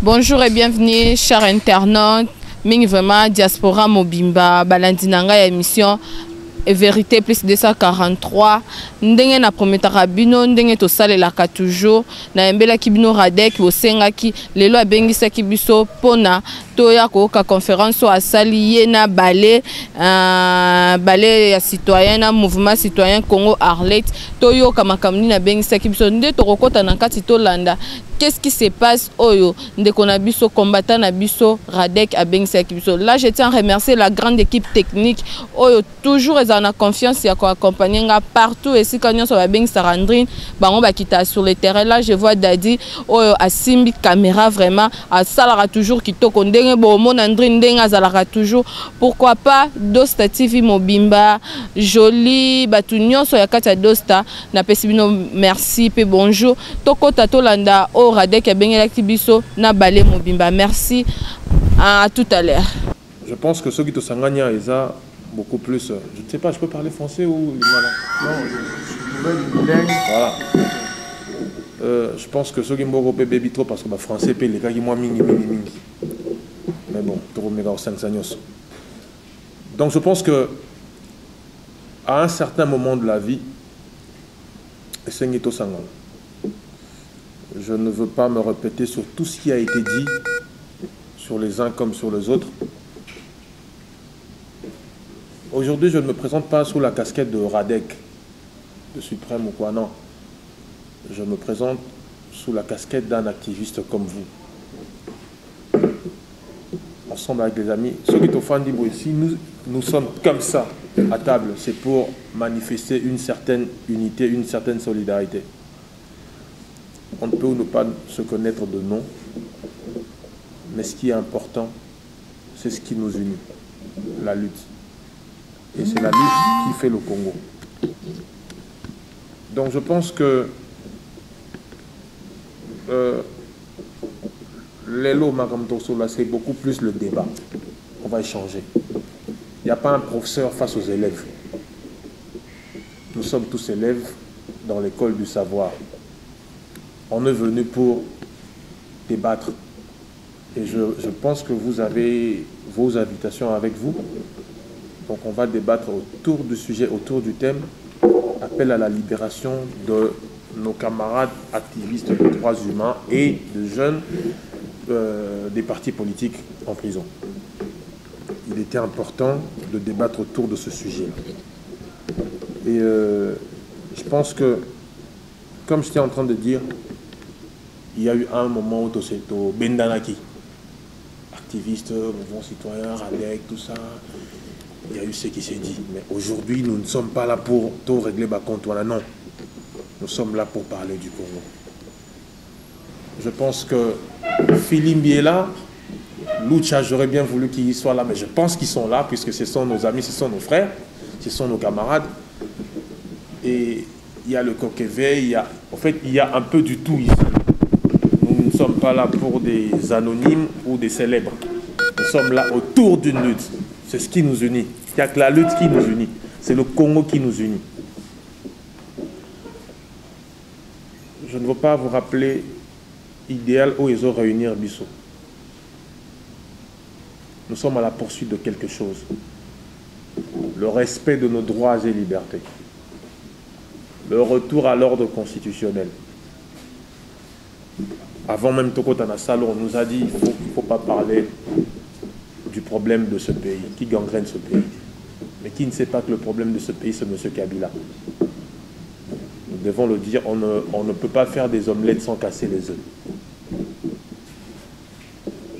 Bonjour et bienvenue, chers internautes. Ming vraiment diaspora mobimba balandinanga ya émission Vérité plus 243 ndenge na prometaka bino ndenge to salelaka toujours na embela kibino radek bosenga ki lelo abengisa kibiso pona toya koka conférence o asali yena balé ya citoyen na mouvement citoyen Congo Arlet toyo kama kamni na bengisa kibiso nde to kokota na kati to landa. Qu'est-ce qui se passe oyo ndeko na biso combattant na biso radek abengisa kibiso. Là je tiens à remercier la grande équipe technique oyo toujours en a confiance ya ko accompagner nga partout et si kanyo so ba bengisa Randrine bango bakita sur le terrain. Là je vois Dadi oyo asimbi caméra vraiment a salara toujours kitoko ndenge bo mon Andrine ndenge azalaka toujours. Pourquoi pas Dosta TV mobimba joli batu nyonso ya kati ya Dosta na pesi bino merci pe bonjour toko tatolanda o radek abengela kibiso na balé mobimba. Merci à tout à l'heure. Je pense que ceux qui te sanganya eza beaucoup plus, je ne sais pas, je peux parler français ou voilà. Non, voilà. Je pense que ceux qui m'ont repé baby trop parce que bah, français paye les gars qui moi mingi. Mais bon, trop méga au 5 años. Donc je pense que à un certain moment de la vie, Sengito Sangan. Je ne veux pas me répéter sur tout ce qui a été dit sur les uns comme sur les autres. Aujourd'hui, je ne me présente pas sous la casquette de Radek, de Suprême ou quoi, non. Je me présente sous la casquette d'un activiste comme vous. Ensemble avec des amis. Ceux qui sont fans d'Ibo ici, nous sommes comme ça à table. C'est pour manifester une certaine unité, une certaine solidarité. On ne peut ou ne pas se connaître de nom, mais ce qui est important, c'est ce qui nous unit, la lutte. Et c'est la lutte qui fait le Congo. Donc je pense que l'élo Magamtoso, là, c'est beaucoup plus le débat. On va échanger. Il n'y a pas un professeur face aux élèves. Nous sommes tous élèves dans l'école du savoir. On est venu pour débattre. Et je pense que vous avez vos invitations avec vous. Donc on va débattre autour du sujet, autour du thème, appel à la libération de nos camarades activistes des droits humains et de jeunes des partis politiques en prison. Il était important de débattre autour de ce sujet. Et je pense que, comme j'étais en train de dire, il y a eu un moment où Toseto Bendanaki, activiste, mouvement citoyen, Radek, tout ça, il y a eu ce qui s'est dit. Mais aujourd'hui, nous ne sommes pas là pour tout régler bas compte. Voilà, non. Nous sommes là pour parler du Congo. Je pense que Filimbi est là. Lucha, j'aurais bien voulu qu'ils soient là, mais je pense qu'ils sont là, puisque ce sont nos amis, ce sont nos frères, ce sont nos camarades. Et il y a le Kokeve, en fait, il y a un peu du tout ici. Nous ne sommes pas là pour des anonymes ou des célèbres. Nous sommes là autour d'une lutte. C'est ce qui nous unit. Il n'y a que la lutte qui nous unit. C'est le Congo qui nous unit. Je ne veux pas vous rappeler idéal où ils ont réuni Bissot. Nous sommes à la poursuite de quelque chose. Le respect de nos droits et libertés. Le retour à l'ordre constitutionnel. Avant même Toko Tanasalo, on nous a dit qu'il ne faut pas parler du problème de ce pays, qui gangrène ce pays. Mais qui ne sait pas que le problème de ce pays, c'est M. Kabila. Nous devons le dire, on ne peut pas faire des omelettes sans casser les œufs.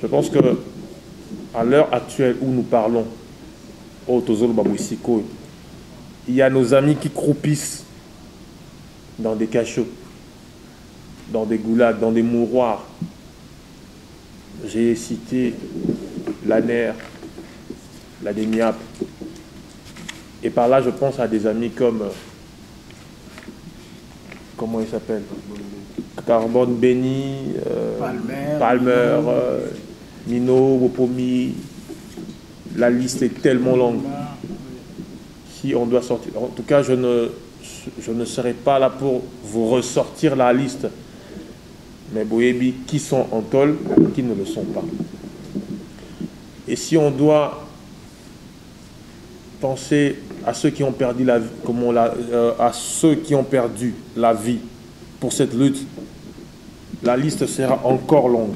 Je pense que à l'heure actuelle où nous parlons, il y a nos amis qui croupissent dans des cachots, dans des goulags, dans des mouroirs. J'ai cité l'ANER, la DEMIAP. Et par là, je pense à des amis comme... comment il s'appelle? Carbone Béni, Palmer, Mino, Wopomi. La liste est tellement longue. Si on doit sortir... En tout cas, je ne serai pas là pour vous ressortir la liste. Mais boyebi qui sont en tôle, qui ne le sont pas. Et si on doit penser à ceux qui ont perdu la vie, à ceux qui ont perdu la vie pour cette lutte, la liste sera encore longue.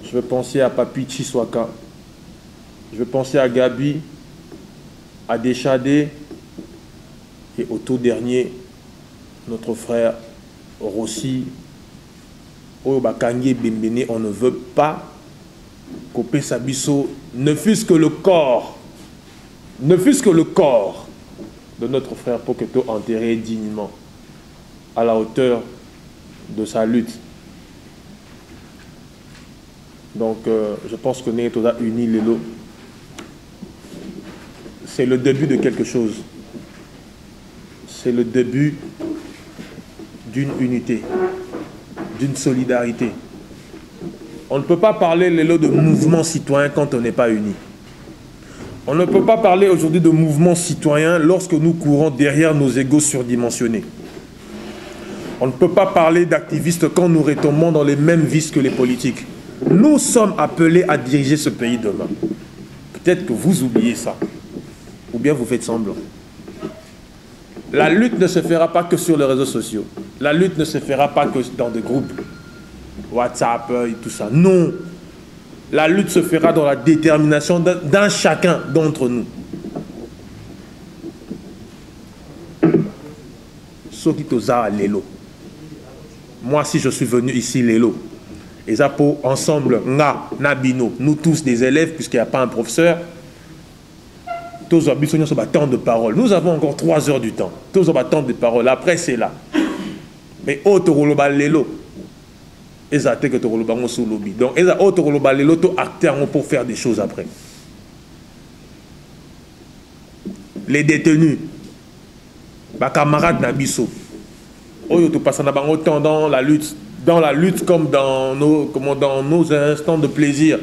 Je vais penser à Papi Chiswaka, je vais penser à Gabi, à Deschadé et au tout dernier, notre frère Rossi, Oyobakangi Bembene. On ne veut pas couper Sabiso, ne fût-ce que le corps, ne fût-ce que le corps de notre frère pour que tu enterré dignement à la hauteur de sa lutte. Donc je pense que nous sommes unis les lots. C'est le début de quelque chose. C'est le début d'une unité, d'une solidarité. On ne peut pas parler les lots de mouvement citoyen quand on n'est pas unis. On ne peut pas parler aujourd'hui de mouvement citoyen lorsque nous courons derrière nos égos surdimensionnés. On ne peut pas parler d'activistes quand nous retombons dans les mêmes vices que les politiques. Nous sommes appelés à diriger ce pays demain. Peut-être que vous oubliez ça. Ou bien vous faites semblant. La lutte ne se fera pas que sur les réseaux sociaux. La lutte ne se fera pas que dans des groupes WhatsApp et tout ça. Non. La lutte se fera dans la détermination d'un chacun d'entre nous. Sokitoza Lelo. Moi, si je suis venu ici, Lelo, et ça pour ensemble, Nabino, nous tous des élèves, puisqu'il n'y a pas un professeur, tous ont temps de parole. Nous avons encore 3 heures du temps. Tous ont temps de parole. Après, c'est là. Mais autre Lelo. Et ça que tu sous lobby. Donc, et ça autre Lelo, tu acteurs pour faire des choses après. Les détenus, les camarades Nabiso, tu passes autant dans la lutte comme dans nos instants de plaisir.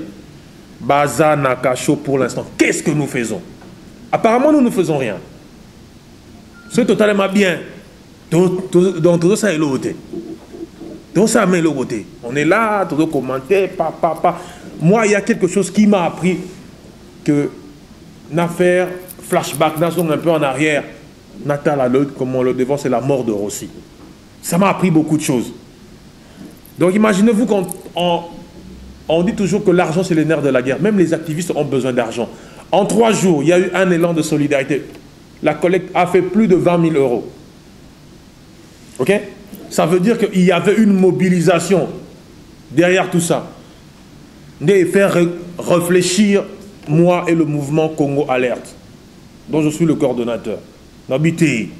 Baza Nakacho pour l'instant. Qu'est-ce que nous faisons? Apparemment, nous ne faisons rien. C'est totalement bien. Dans tout ça, on est là, tout commenter, Moi, il y a quelque chose qui m'a appris que l'affaire flashback, un peu en arrière, Natal, comme on le devant, c'est la mort de Rossi. Ça m'a appris beaucoup de choses. Donc imaginez-vous qu'on dit toujours que l'argent c'est le nerf de la guerre. Même les activistes ont besoin d'argent. En 3 jours, il y a eu un élan de solidarité. La collecte a fait plus de 20 000 euros. Ok? Ça veut dire qu'il y avait une mobilisation derrière tout ça. De faire réfléchir moi et le mouvement Congo Alerte, dont je suis le coordonnateur. Nabité,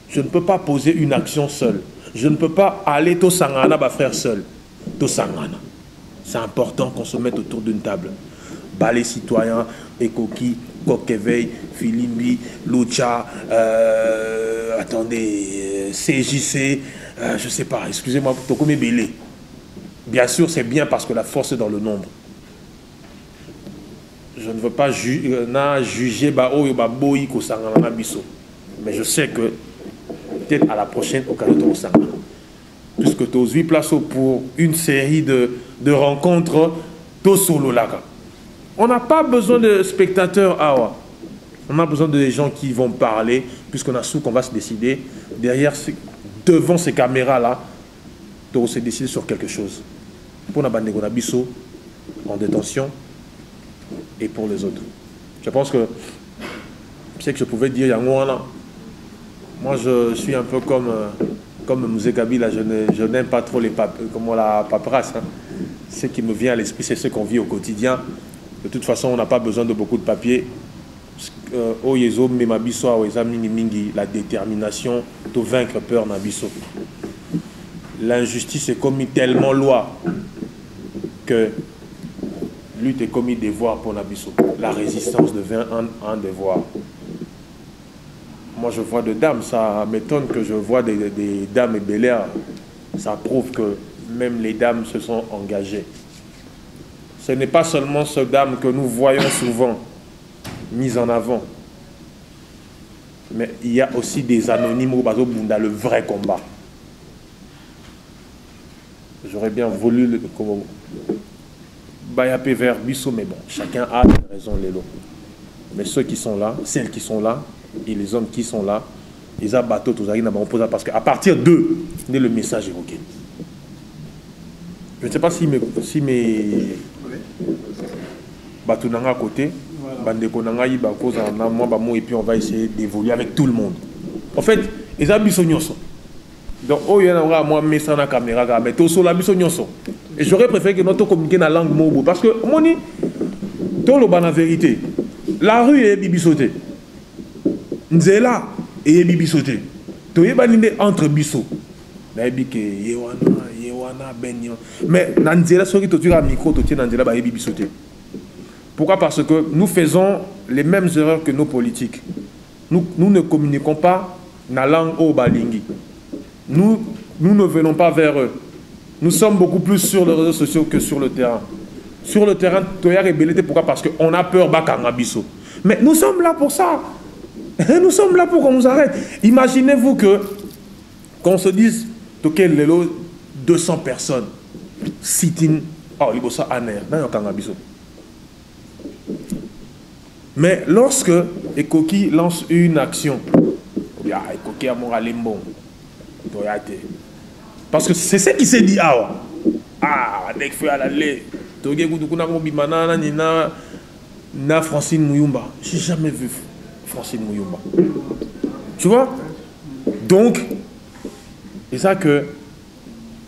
je ne peux pas poser une action seule. Je ne peux pas aller to sangana, ma frère seul. To sangana. C'est important qu'on se mette autour d'une table. Les citoyens, Ekoki, Kokeveil, Filimbi, Lucha, attendez, CJC, je ne sais pas, excusez-moi, Tokome Belé. Bien sûr, c'est bien parce que la force est dans le nombre. Je ne veux pas juger mais je sais que peut-être à la prochaine occasion, puisque tu as 8 places pour une série de rencontres, on n'a pas besoin de spectateurs. On a besoin de gens qui vont parler, puisqu'on a su qu'on va se décider devant ces caméras-là, de se décider sur quelque chose. Pour Nabandegonabiso en détention et pour les autres. Je pense que c'est que je pouvais dire Yangouana. Moi, je suis un peu comme Mouzé Kabila, je n'aime pas trop la paperasse. Hein. Ce qui me vient à l'esprit, c'est ce qu'on vit au quotidien. De toute façon, on n'a pas besoin de beaucoup de papiers. La détermination de vaincre peur Nabiso. L'injustice est commis tellement loi que lutte est commis devoir pour Nabiso. La résistance devient un devoir. Moi, je vois des dames, ça m'étonne que je vois des dames et bel-air. Ça prouve que même les dames se sont engagées. Ce n'est pas seulement ces dames que nous voyons souvent mises en avant, mais il y a aussi des anonymes au Bazo Bunda, le vrai combat. j'aurais bien voulu le Bayapé vers Bissot, mais bon, chacun a des raisons, les lots. Mais ceux qui sont là, celles qui sont là, et les hommes qui sont là, ils ont bateau tous parce qu'à partir d'eux, il y a le message évoqué. Je ne sais pas si mes bateaux à côté, et puis on va essayer d'évoluer avec tout le monde. En fait, ils ont Bissot. Donc, oh, il y a moi, mais ça na caméra, mais tout la Bissot. Et j'aurais préféré que notre communiquer dans la langue mobo. Parce que, moni, tout le ban la vérité. La rue est bibisoté. Nzela est bibisoté. Tu es baninde entre biso. Naibike, Yewana, Benyon. Mais Nzela, ce qui te tue à micro, tu tiens Nzela, est bibisoté. Pourquoi? Parce que nous faisons les mêmes erreurs que nos politiques. Nous ne communiquons pas dans la langue au balingi. Nous ne venons pas vers eux. Nous sommes beaucoup plus sur les réseaux sociaux que sur le terrain. Sur le terrain, tu as rébellé. Pourquoi? Parce qu'on a peur Bakangabiso. Mais nous sommes là pour ça. Nous sommes là pour qu'on nous arrête. Imaginez-vous qu'on se dise, toqué lelo 200 personnes sitting libosa aner dans Kangabiso. Mais lorsque Ekoki lance une action, Ekoki a morale bon. Parce que c'est ce qui s'est dit. Dès que à l'aller, na Francine Mouyumba. J'ai jamais vu Francine Mouyumba. Tu vois? Donc, c'est ça que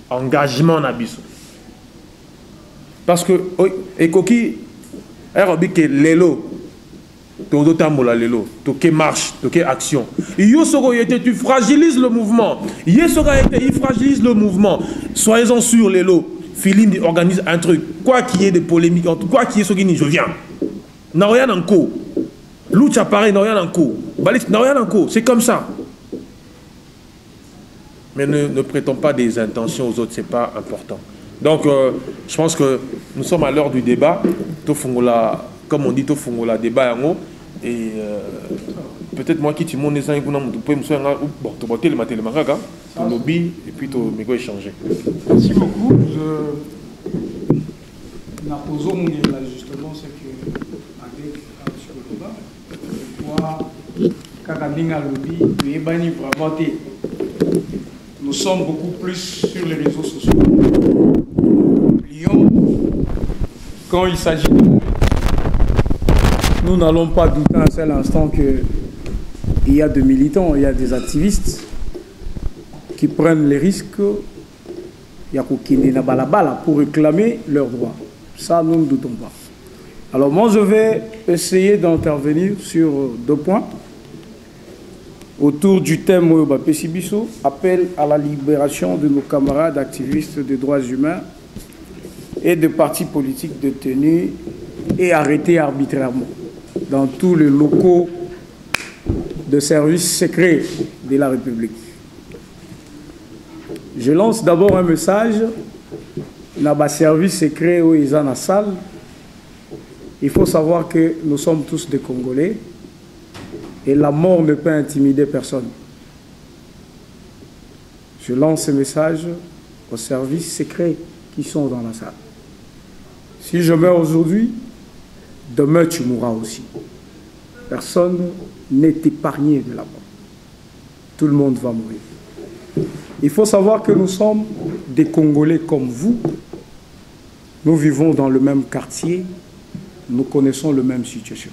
engagement n'abisse. Parce que Ekoki, que l'élo. Tu marche, tu action. Tu fragilises le mouvement. Il fragilise le mouvement. Soyez-en sûrs, les lots. Philippe organise un truc. Quoi qu'il y ait des polémiques, quoi qu'il y ait ce qui je viens. N'a rien en cours. L'outil pareil, n'a rien en cours. Baliste, n'a rien en cours. C'est comme ça. Mais ne prêtons pas des intentions aux autres, c'est pas important. Donc, je pense que nous sommes à l'heure du débat. Comme on dit, tout le monde débat en haut. Et peut-être moi qui tu montes les uns, bon, tu vas le lobby et puis tu vas échanger. Merci beaucoup. Naposo Mungela, justement, c'est que avec M. Loba, pourquoi Kakalinga lobby, vraiment, nous sommes beaucoup plus sur les réseaux sociaux. Lyon, quand il s'agit de nous n'allons pas douter un seul instant qu'il y a des militants, il y a des activistes qui prennent les risques pour réclamer leurs droits. Ça, nous ne doutons pas. Alors moi, je vais essayer d'intervenir sur 2 points. Autour du thème Pessibiso, appel à la libération de nos camarades activistes des droits humains et de partis politiques détenus et arrêtés arbitrairement dans tous les locaux de services secrets de la République. Je lance d'abord un message dans le service secret où ils sont dans la salle. Il faut savoir que nous sommes tous des Congolais et la mort ne peut intimider personne. Je lance ce message aux services secrets qui sont dans la salle. Si je meurs aujourd'hui, demain tu mourras aussi. Personne n'est épargné de la mort. Tout le monde va mourir. Il faut savoir que nous sommes des Congolais comme vous. Nous vivons dans le même quartier. Nous connaissons la même situation.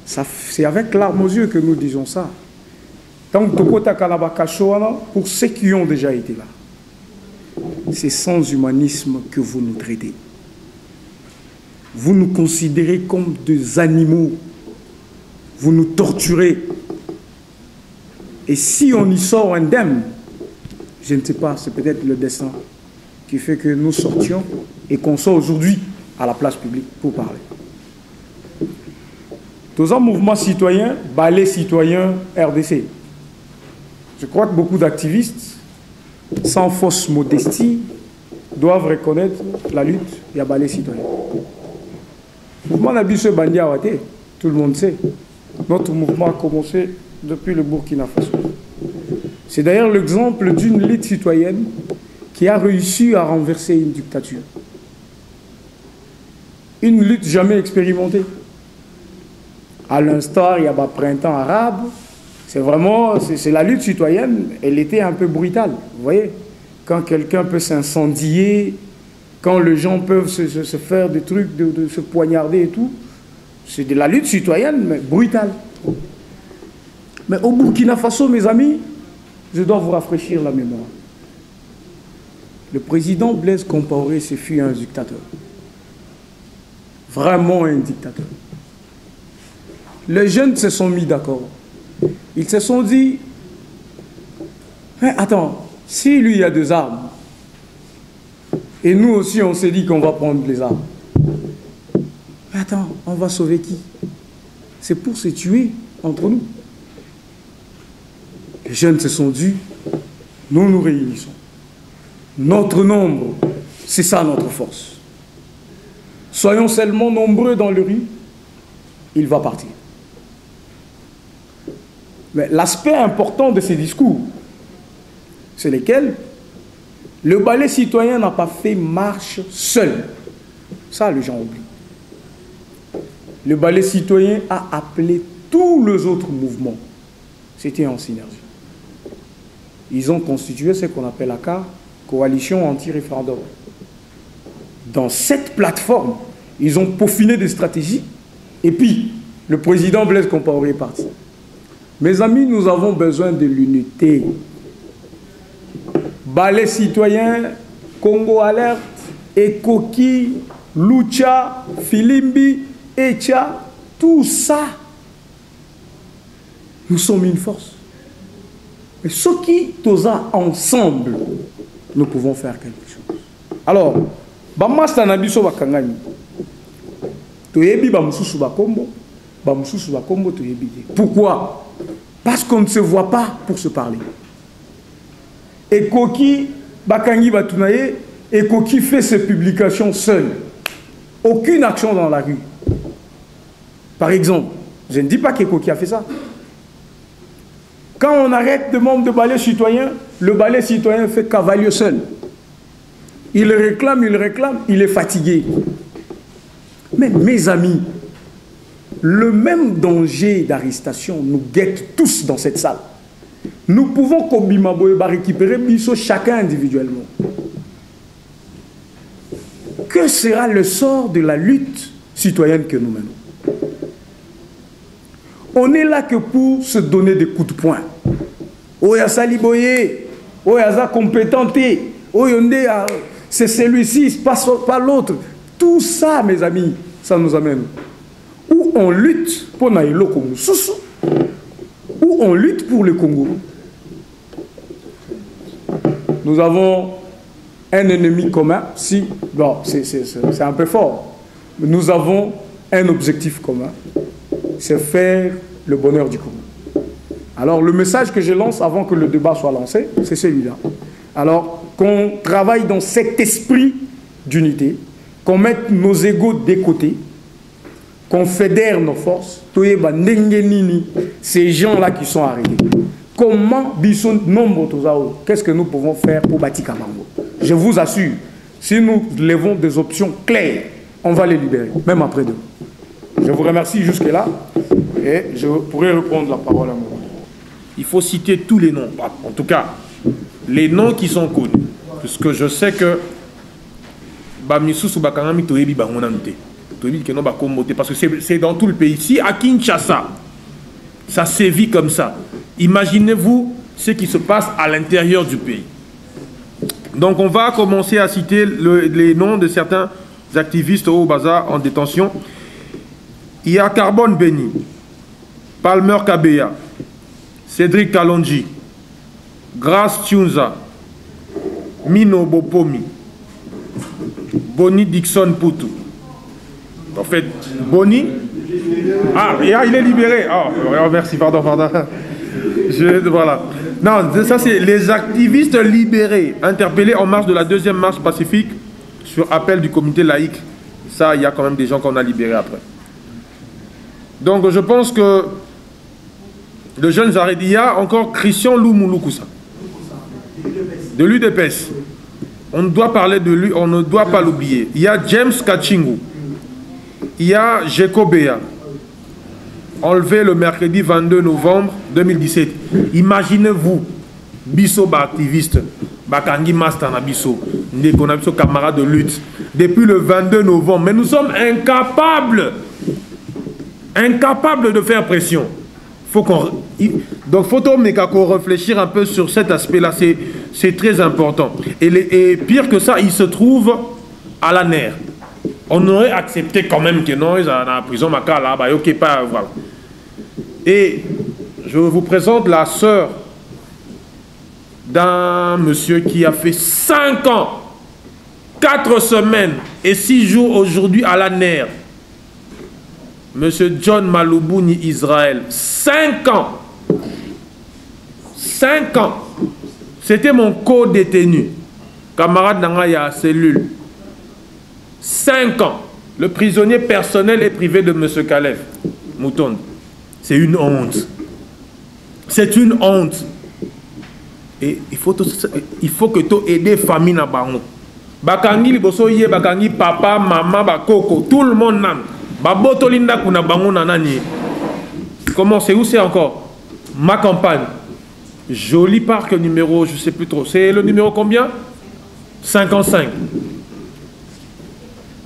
C'est avec larmes aux yeux que nous disons ça. Donc, pour ceux qui ont déjà été là, c'est sans humanisme que vous nous traitez. Vous nous considérez comme des animaux. Vous nous torturez. Et si on y sort indemne, je ne sais pas, c'est peut-être le destin qui fait que nous sortions et qu'on soit aujourd'hui à la place publique pour parler. Dans un mouvement citoyen, balai citoyen RDC. Je crois que beaucoup d'activistes, sans fausse modestie, doivent reconnaître la lutte et la balai citoyen. Le mouvement Nabisse Bandi Awate, tout le monde sait. Notre mouvement a commencé depuis le Burkina Faso. C'est d'ailleurs l'exemple d'une lutte citoyenne qui a réussi à renverser une dictature. Une lutte jamais expérimentée. À l'instar, il y a le printemps arabe. C'est vraiment, c'est la lutte citoyenne, elle était un peu brutale. Vous voyez, quand quelqu'un peut s'incendier, quand les gens peuvent se faire des trucs, de se poignarder et tout, c'est de la lutte citoyenne, mais brutale. Mais au Burkina Faso, mes amis, je dois vous rafraîchir la mémoire. Le président Blaise Compaoré, ce fut un dictateur. Vraiment un dictateur. Les jeunes se sont mis d'accord. Ils se sont dit, hey, attends, si lui il a des armes, et nous aussi on s'est dit qu'on va prendre les armes, attends, on va sauver qui? C'est pour se tuer entre nous. Les jeunes se sont dit, nous nous réunissons. Notre nombre, c'est ça notre force. Soyons seulement nombreux dans le rue, il va partir. Mais l'aspect important de ces discours, c'est lesquels le ballet citoyen n'a pas fait marche seul. Ça, les gens oublient. Le ballet citoyen a appelé tous les autres mouvements. C'était en synergie. Ils ont constitué ce qu'on appelle la coalition anti-référendum. Dans cette plateforme, ils ont peaufiné des stratégies. Et puis, le président Blaise Compaoré est parti. Mes amis, nous avons besoin de l'unité. Ballet citoyen, Congo Alerte, Ekoki, Lucha, Filimbi, Echa, tout ça, nous sommes une force. Mais ce qui tous ensemble, nous pouvons faire quelque chose. Alors, Bamasta Nabiso Bakangani, Toyebi Bamususu Bakombo, Bamususu Bakombo Toyebi. Pourquoi? Parce qu'on ne se voit pas pour se parler. Et Koki, Bakangi Batunaye, et Koki fait ses publications seul. Aucune action dans la rue. Par exemple, je ne dis pas que Koki a fait ça. Quand on arrête de membres de ballet citoyen, le ballet citoyen fait cavalier seul. Il réclame, il est fatigué. Mais mes amis, le même danger d'arrestation nous guette tous dans cette salle. Nous pouvons récupérer Bisso chacun individuellement. Que sera le sort de la lutte citoyenne que nous menons? On est là que pour se donner des coups de poing. Oya Saliboye, Oya compétenté, Oyonde, c'est celui-ci, pas l'autre. Tout ça, mes amis, ça nous amène. Où on lutte pour Naïlo Congo, où on lutte pour le Congo. Nous avons un ennemi commun, si, bon, c'est un peu fort, mais nous avons un objectif commun, c'est faire le bonheur du Congo. Alors le message que je lance avant que le débat soit lancé, c'est celui-là. Alors qu'on travaille dans cet esprit d'unité, qu'on mette nos égos de côté, qu'on fédère nos forces, ces gens-là qui sont arrêtés. Comment qu'est-ce que nous pouvons faire pour bâtir Kabango? Je vous assure, si nous levons des options claires, on va les libérer, même après demain. Je vous remercie jusque-là et je pourrai reprendre la parole à moi. Il faut citer tous les noms, en tout cas, les noms qui sont connus. Puisque je sais que parce que c'est dans tout le pays. Si à Kinshasa, ça sévit comme ça, imaginez-vous ce qui se passe à l'intérieur du pays. Donc on va commencer à citer les noms de certains activistes au bazar en détention. Il y a Carbone Béni, Palmer Kabeya, Cédric Kalonji, Grace Tunza, Mino Bopomi, Boni Dixon Poutou. En fait, Boni... Ah, il est libéré. Oh, merci, pardon. Voilà. Non, ça c'est les activistes libérés, interpellés en marge de la deuxième marche pacifique sur appel du comité laïque. Ça, il y a quand même des gens qu'on a libérés après. Donc, je pense que le jeune Zaredia, encore Christian Lumulukusa, de l'UDPS. On doit parler de lui, on ne doit pas l'oublier. Il y a James Kachingu. Il y a Jeko Bea, enlevé le mercredi 22 novembre 2017. Imaginez-vous, biso ba activiste, bakangi master na biso, ndeko na biso camarade de lutte, depuis le 22 novembre. Mais nous sommes incapables de faire pression. Donc, faut qu'on réfléchir un peu sur cet aspect-là. C'est très important. Et pire que ça, il se trouve à la nerf. On aurait accepté quand même que non, ils sont dans la prison, là, bah, ok, pas, voilà. Et je vous présente la sœur d'un monsieur qui a fait 5 ans, 4 semaines et 6 jours aujourd'hui à la nerf. Monsieur John Malubuni Israël, 5 ans. 5 ans. C'était mon co-détenu. Camarade Nangaya à cellule. 5 ans. Le prisonnier personnel et privé de Monsieur Kalev Moutonde. C'est une honte. C'est une honte. Et il faut que tu aides les familles à Bango. Bakangi liboso ye, bakangi papa, maman, bakoko, tout le monde nan. Babotolinda kuna bango nanani. Comment c'est où c'est encore? Ma campagne. Joli parc numéro, je sais plus trop. C'est le numéro combien? 55.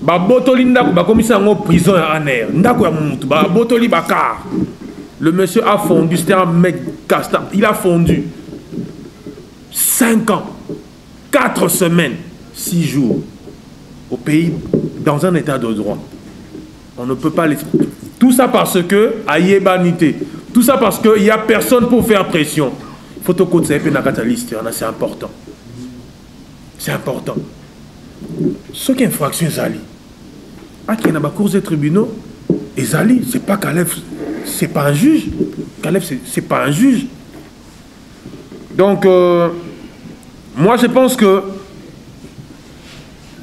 Babotolinda ku bakomisa en prison à Aner. Ndako ya mutu, babotoli bakar. Le monsieur a fondu, c'était un mec casta. Il a fondu. 5 ans, 4 semaines, 6 jours au pays dans un état de droit. On ne peut pas l'expliquer. Tout ça parce que Ayebanité. Tout ça parce qu'il n'y a personne pour faire pression. Il faut que ça c'est important. C'est important. Ce qui est infraction Zali. Ah, qui est dans la cour des tribunaux, et Zali, c'est pas Kalev, c'est pas un juge. Kalev, c'est pas un juge. Donc, moi je pense que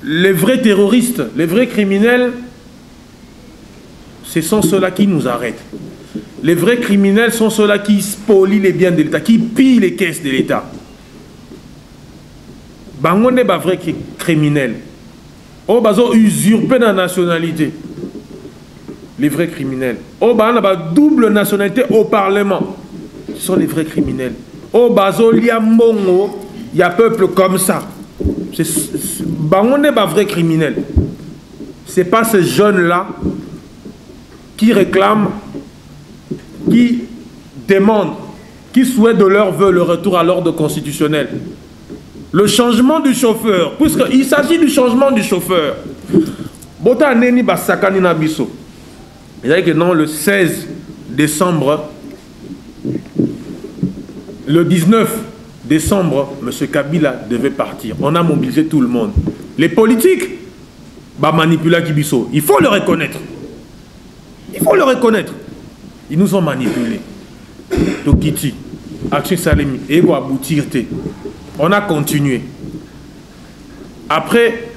les vrais terroristes, les vrais criminels, ce sont ceux-là qui nous arrêtent. Les vrais criminels sont ceux-là qui spolient les biens de l'État, qui pillent les caisses de l'État. Bango n'est pas vrai criminel. Oh, bazo usurpé la nationalité. Les vrais criminels. Oh, bah, on a double nationalité au Parlement. Ce sont les vrais criminels. Oh, bazo liamongo, il y a peuple comme ça. Bango n'est pas vrai criminel. Ce n'est pas ces jeunes-là qui réclament, qui demandent, qui souhaitent de leur vœu le retour à l'ordre constitutionnel. Le changement du chauffeur, puisqu'il s'agit du changement du chauffeur. Bota neni basakani na biso. Il a dit que non, le 16 décembre, le 19 décembre, M. Kabila devait partir. On a mobilisé tout le monde. Les politiques, bah manipula Kibiso. Il faut le reconnaître. Il faut le reconnaître. Ils nous ont manipulés. Tokiti, Action Salemi, Ego Aboutirte. On a continué. Après,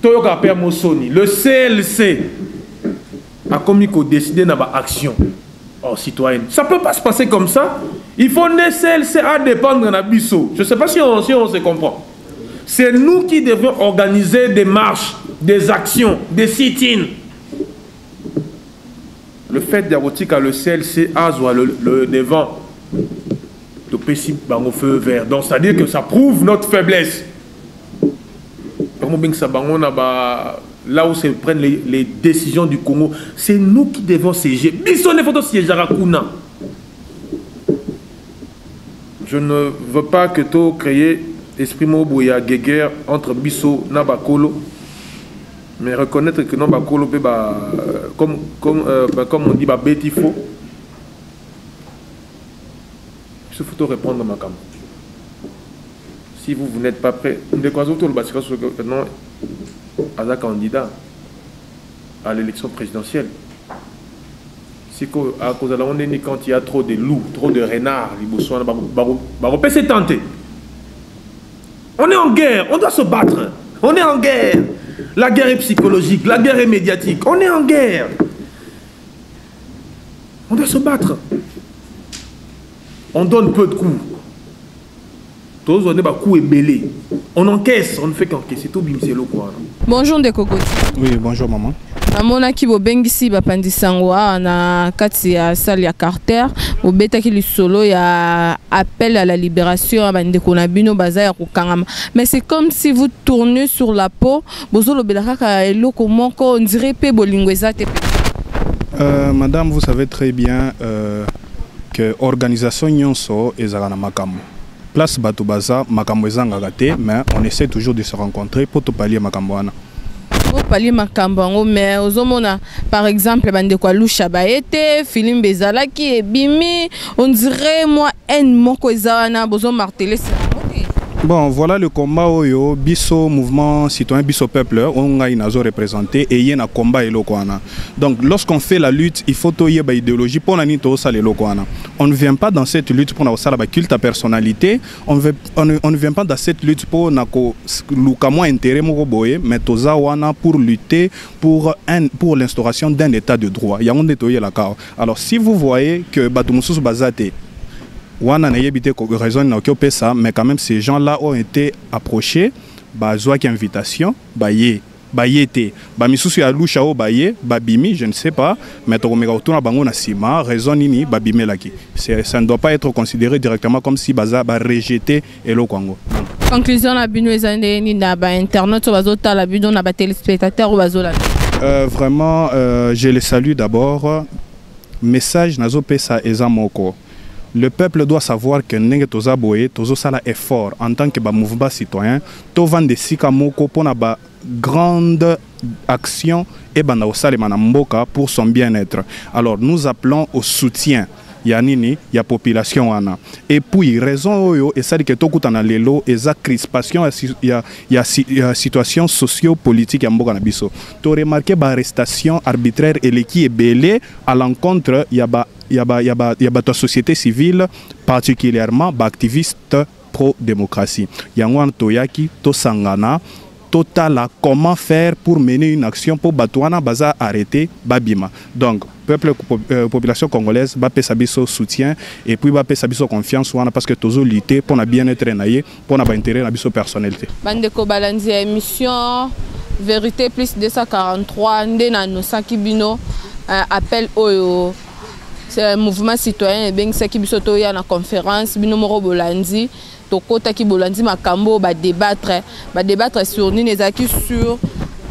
Toyoka Père Mossoni, le CLC a commis qu'on décidé d'avoir action citoyenne. Ça ne peut pas se passer comme ça. Il faut que CLC à dépendre de Nabiso. Je ne sais pas si on se comprend. C'est nous qui devons organiser des marches, des actions, des sit-ins. Le fait d'avoir le CLC a le devant de PSI au feu vert. Donc, c'est-à-dire que ça prouve notre faiblesse. Là où se prennent les décisions du Congo, c'est nous qui devons siéger. Je ne veux pas que tu crées esprit mobouya guerre entre Bisso et Bakolo, mais reconnaître que non Bakolo, comme on dit, Bétifo. Il faut répondre à ma cam. Si vous n'êtes pas prêt, non, à la candidat à l'élection présidentielle. C'est qu'à cause de la honte, quand il y a trop de loups, trop de renards, c'est tenté. On est en guerre, on doit se battre. On est en guerre. La guerre est psychologique, la guerre est médiatique. On est en guerre. On doit se battre. On donne peu de coups. tous on est ba coup belé. On encaisse, on ne fait qu'encaisser tout bimselo quoi. Bonjour de Kokoti. Oui, bonjour maman. Amona ki bobengisi bapandisango na kati ya salle ya Carter, bobetaki lisolo ya appel à la libération ya bandeko na bino baza ya kokangama. Mais c'est comme si vous tournez sur la peau, bozolo belaka eloko moko on dirait pe bolingo ezate. Madame, vous savez très bien que organisation nyonso ezala na makambo. Place bato baza makambo ezanga gate, mais on essaie toujours de se rencontrer pour te parler makambo wana. Pour parler makambo mais ozomona par exemple bandeko alusha baete film bezalaki ebimi on dirait moi en moko ezana bozo marteler. Bon, voilà le combat oyo biso mouvement citoyen biso peuple on a une azo représenté et il y a un combat et lokwana. Donc lorsqu'on fait la lutte, il faut toyer ba idéologie pour nani to ça les lokwana. On ne vient pas dans cette lutte pour na sala ba culte à personnalité, on ne vient pas dans cette lutte pour na ko lukamo intérêt moko boye, mais toza wana pour lutter pour l'instauration d'un état de droit. Ya on toyer la ka. Alors si vous voyez que batu mususu bazate wana na yebite ko raison na ko pesa, mais quand même ces gens là ont été approchés ba zoa ki invitation ba yete ba misusu ya lusha o ba ye ba bimi je ne sais pas, mais to meka autour bango na sima raison nini ba bimelaki, ça ne doit pas être considéré directement comme si baza ba rejeter elo kwango. Conclusion la bino ezande ni na ba internet o bazota la bino na ba téléspectateurs o bazola. Vraiment je les salue d'abord. Message nazo pesa ezamoko. Le peuple doit savoir que nenge toza boye tozo sala effort en tant que mouvement citoyen to vande sika moko pona ba grande action et banda osalema na mboka pour son bien-être. Alors nous appelons au soutien ya nini ya population wana. Et puis raison oyo esali ke tokuta na lelo eza crispation ya situation socio-politique ya mboka na biso. To remarquer ba arrestation arbitraire et qui est belé à l'encontre ya ba ta société civile, particulièrement activiste pro-démocratie. Yango toyaki to sangana total comment faire pour mener une action pour Batouana baza arrêter babima. Donc population congolaise va payer sabiso soutien et puis va payer sabiso confiance parce que toujours lutter pour na bien-être naïe pour na ba intérêt na biso personnalité. Bandeko balanzi émission Vérité plus 243 ndena no sakibino appel oyo. C'est un mouvement citoyen et bien qui bisoto ya na conférence bino moro bolandi tokota ki bolandi makambo ba débattre sur ninezaki sur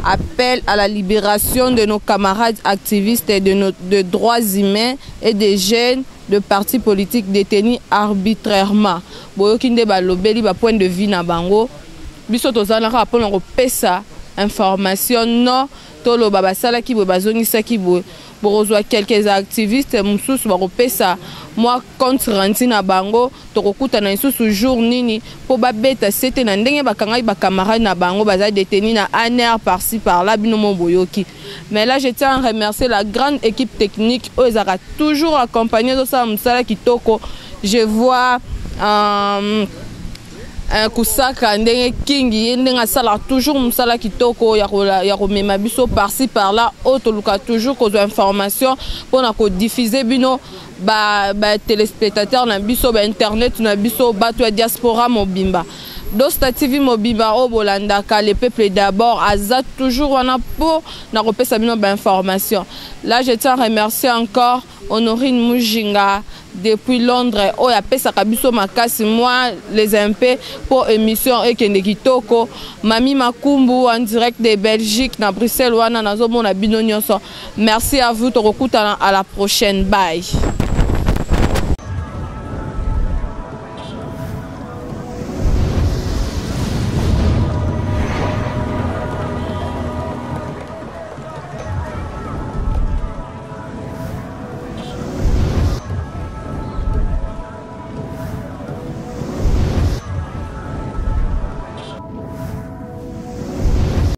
appel à la libération de nos camarades activistes et de droits humains et des jeunes de partis politiques détenus arbitrairement. Boyoki nde ba lobeli ba point de vue na bango bisoto zana ka pona ko pesa information non tolo baba sala ki bo bazongisa ki bo borozwa quelques activistes mususu bakopesa moi contre rantina bango tokokuta na isusu jour nini po babeta c'était na ndenge bakangai ba camarades na bango baza détenus na ANR par-ci par-là bino boyoki. Mais là je tiens à remercier la grande équipe technique eux a toujours accompagné de ça musala kitoko. Je vois kusaka ndenge kingi ndenge sala toujours musala kitoko ya komema biso par-ci par-là otoluka toujours ko information pour na ko diffuser bino ba téléspectateurs na biso ba internet na biso bato ya diaspora mobimba Dosta TV mobimba o bolandaka le peuple d'abord azat toujours wana pour na kopesa bino ba information. Là je tiens à remercier encore Honorine Mujinga depuis Londres o ya pesa kabiso makasi moi les MP pour émission ekende kitoko Mami Makumbu en direct de Belgique na Bruxelles wana nazo mona bino nyonso. Merci à vous, to à la prochaine, bye.